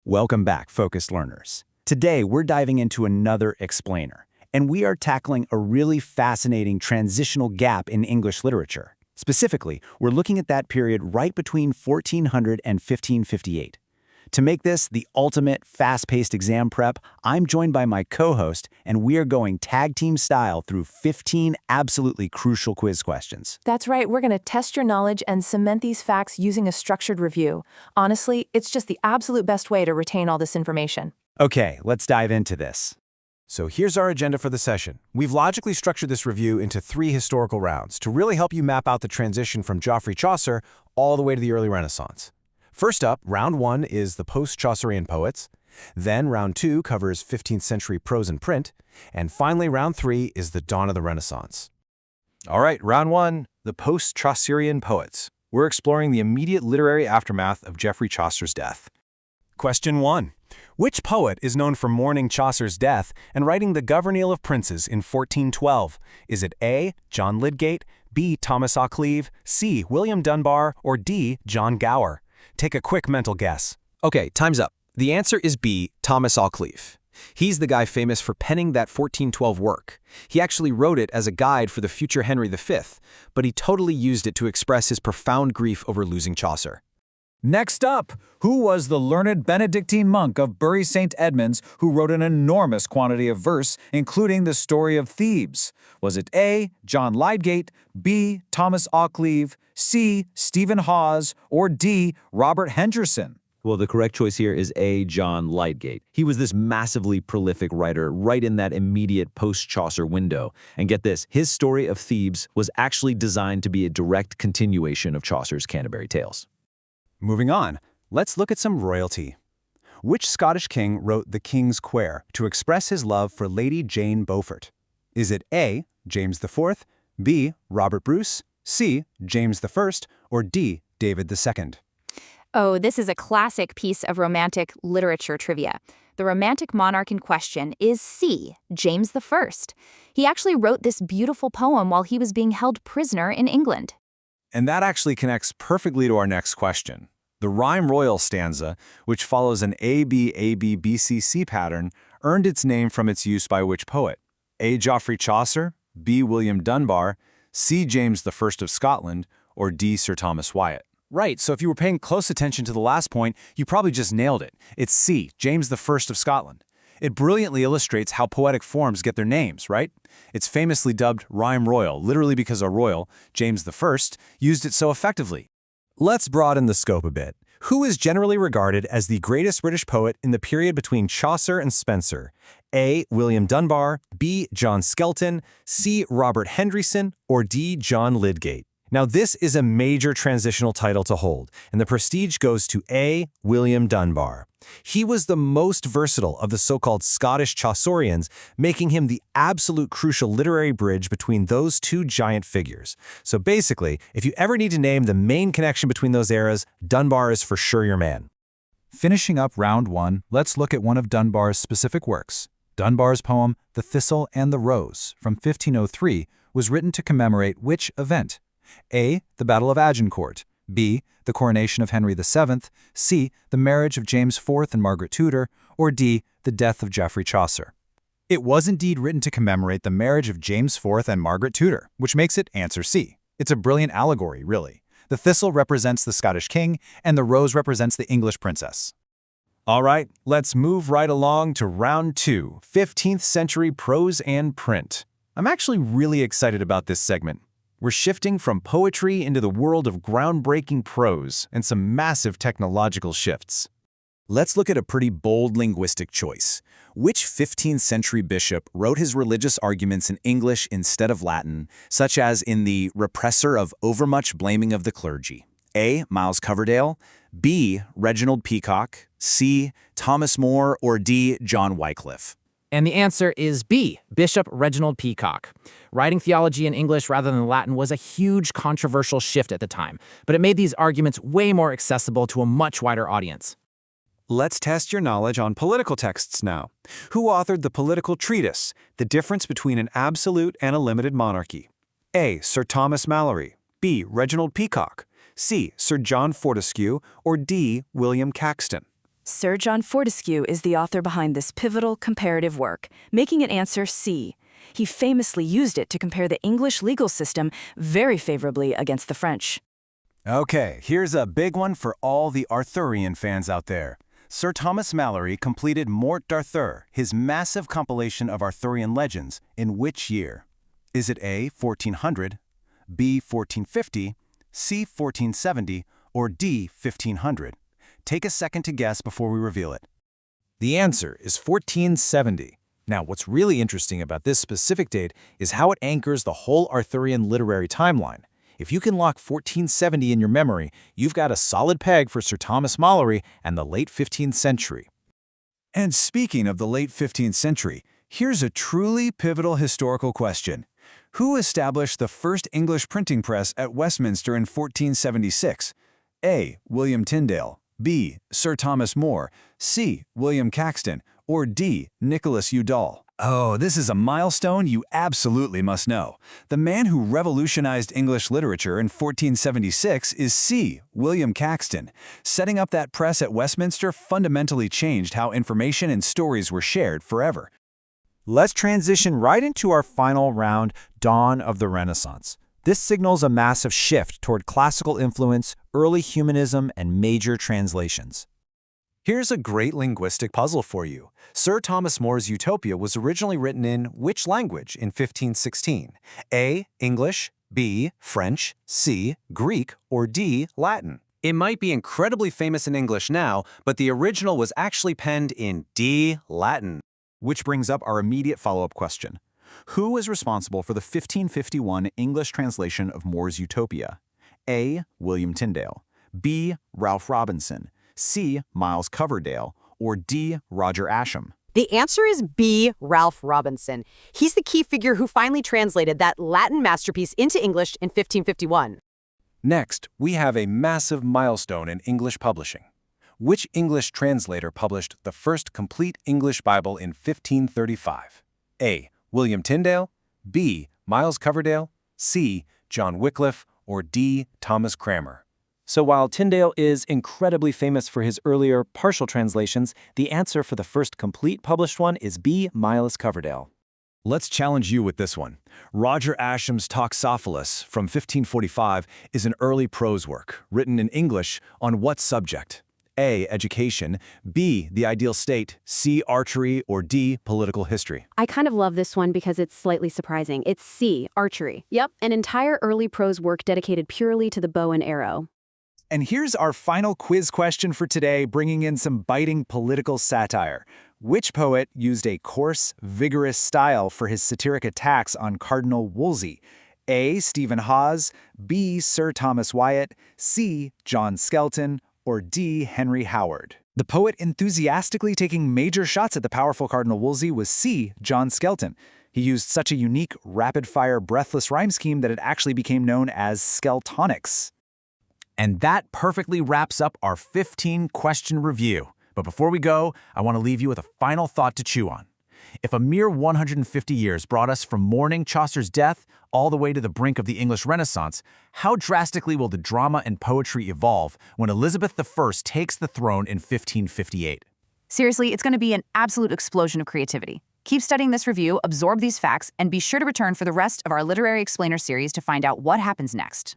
Welcome back, focused learners. Today, we're diving into another explainer, and we are tackling a really fascinating transitional gap in English literature. Specifically, we're looking at that period right between 1400 and 1558. To make this the ultimate fast-paced exam prep, I'm joined by my co-host, and we are going tag team style through 15 absolutely crucial quiz questions. That's right, we're going to test your knowledge and cement these facts using a structured review. Honestly, it's just the absolute best way to retain all this information. Okay, let's dive into this. So here's our agenda for the session. We've logically structured this review into 3 historical rounds to really help you map out the transition from Geoffrey Chaucer all the way to the early Renaissance. First up, round 1 is the post-Chaucerian poets. Then round 2 covers 15th century prose and print. And finally, round 3 is the dawn of the Renaissance. All right, round 1, the post-Chaucerian poets. We're exploring the immediate literary aftermath of Geoffrey Chaucer's death. Question 1. Which poet is known for mourning Chaucer's death and writing the Governale of Princes in 1412? Is it A. John Lydgate, B. Thomas Occleve, C. William Dunbar, or D. John Gower? Take a quick mental guess. Okay, time's up. The answer is B, Thomas Occleve. He's the guy famous for penning that 1412 work. He actually wrote it as a guide for the future Henry V, but he totally used it to express his profound grief over losing Chaucer. Next up, who was the learned Benedictine monk of Bury St. Edmunds who wrote an enormous quantity of verse, including the story of Thebes? Was it A, John Lydgate, B, Thomas Occleve, C, Stephen Hawes, or D, Robert Henderson? Well, the correct choice here is A, John Lydgate. He was this massively prolific writer right in that immediate post-Chaucer window. And get this, his story of Thebes was actually designed to be a direct continuation of Chaucer's Canterbury Tales. Moving on, let's look at some royalty. Which Scottish king wrote The King's Quair to express his love for Lady Jane Beaufort? Is it A, James IV, B, Robert Bruce, C, James I, or D, David II? Oh, this is a classic piece of Romantic literature trivia. The Romantic monarch in question is C, James I. He actually wrote this beautiful poem while he was being held prisoner in England. And that actually connects perfectly to our next question. The rhyme royal stanza, which follows an A-B-A-B-B-C-C pattern, earned its name from its use by which poet? A. Geoffrey Chaucer, B. William Dunbar, C. James I of Scotland, or D. Sir Thomas Wyatt? Right, so if you were paying close attention to the last point, you probably just nailed it. It's C, James I of Scotland. It brilliantly illustrates how poetic forms get their names, right? It's famously dubbed rhyme royal, literally because a royal, James I, used it so effectively. Let's broaden the scope a bit. Who is generally regarded as the greatest British poet in the period between Chaucer and Spenser? A. William Dunbar, B. John Skelton, C. Robert Henderson, or D. John Lydgate? Now, this is a major transitional title to hold, and the prestige goes to A. William Dunbar. He was the most versatile of the so-called Scottish Chaucerians, making him the absolute crucial literary bridge between those two giant figures. So basically, if you ever need to name the main connection between those eras, Dunbar is for sure your man. Finishing up round 1, let's look at one of Dunbar's specific works. Dunbar's poem, The Thistle and the Rose, from 1503, was written to commemorate which event? A. The Battle of Agincourt, B. The coronation of Henry VII, C. The marriage of James IV and Margaret Tudor, or D. The death of Geoffrey Chaucer. It was indeed written to commemorate the marriage of James IV and Margaret Tudor, which makes it answer C. It's a brilliant allegory, really. The thistle represents the Scottish king, and the rose represents the English princess. All right, let's move right along to round 2, 15th century prose and print. I'm actually really excited about this segment. We're shifting from poetry into the world of groundbreaking prose and some massive technological shifts. Let's look at a pretty bold linguistic choice. Which 15th century bishop wrote his religious arguments in English instead of Latin, such as in the Repressor of Overmuch Blaming of the Clergy? A. Miles Coverdale, B. Reginald Peacock, C. Thomas More, or D. John Wycliffe? And the answer is B, Bishop Reginald Peacock. Writing theology in English rather than Latin was a huge controversial shift at the time, but it made these arguments way more accessible to a much wider audience. Let's test your knowledge on political texts now. Who authored the political treatise, The Difference Between an Absolute and a Limited Monarchy? A. Sir Thomas Malory, B. Reginald Peacock, C. Sir John Fortescue, or D. William Caxton? Sir John Fortescue is the author behind this pivotal comparative work, making it answer C. He famously used it to compare the English legal system very favorably against the French. Okay, here's a big one for all the Arthurian fans out there. Sir Thomas Malory completed Morte d'Arthur, his massive compilation of Arthurian legends, in which year? Is it A, 1400, B, 1450, C, 1470, or D, 1500? Take a second to guess before we reveal it. The answer is 1470. Now, what's really interesting about this specific date is how it anchors the whole Arthurian literary timeline. If you can lock 1470 in your memory, you've got a solid peg for Sir Thomas Malory and the late 15th century. And speaking of the late 15th century, here's a truly pivotal historical question. Who established the first English printing press at Westminster in 1476? A. William Tyndale, B. Sir Thomas More, C. William Caxton, or D. Nicholas Udall? Oh, this is a milestone you absolutely must know. The man who revolutionized English literature in 1476 is C. William Caxton. Setting up that press at Westminster fundamentally changed how information and stories were shared forever. Let's transition right into our final round, Dawn of the Renaissance. This signals a massive shift toward classical influence, early humanism, and major translations. Here's a great linguistic puzzle for you. Sir Thomas More's Utopia was originally written in which language in 1516? A. English, B. French, C. Greek, or D. Latin? It might be incredibly famous in English now, but the original was actually penned in D. Latin. Which brings up our immediate follow-up question. Who is responsible for the 1551 English translation of More's Utopia? A. William Tyndale, B. Ralph Robinson, C. Miles Coverdale, or D. Roger Ascham? The answer is B. Ralph Robinson. He's the key figure who finally translated that Latin masterpiece into English in 1551. Next, we have a massive milestone in English publishing. Which English translator published the first complete English Bible in 1535? A. William Tyndale, B. Miles Coverdale, C. John Wycliffe, or D. Thomas Cranmer? So while Tyndale is incredibly famous for his earlier partial translations, the answer for the first complete published one is B. Miles Coverdale. Let's challenge you with this one. Roger Ascham's Toxophilus from 1545 is an early prose work, written in English on what subject? A. Education, B. The ideal state, C. Archery, or D. Political history? I kind of love this one because it's slightly surprising. It's C. Archery. Yep, an entire early prose work dedicated purely to the bow and arrow. And here's our final quiz question for today, bringing in some biting political satire. Which poet used a coarse, vigorous style for his satiric attacks on Cardinal Wolsey? A. Stephen Hawes, B. Sir Thomas Wyatt, C. John Skelton, or D. Henry Howard? The poet enthusiastically taking major shots at the powerful Cardinal Wolsey was C. John Skelton. He used such a unique, rapid-fire, breathless rhyme scheme that it actually became known as Skeltonics. And that perfectly wraps up our 15-question review. But before we go, I want to leave you with a final thought to chew on. If a mere 150 years brought us from mourning Chaucer's death all the way to the brink of the English Renaissance, how drastically will the drama and poetry evolve when Elizabeth I takes the throne in 1558? Seriously, it's going to be an absolute explosion of creativity. Keep studying this review, absorb these facts, and be sure to return for the rest of our Literary Explainer series to find out what happens next.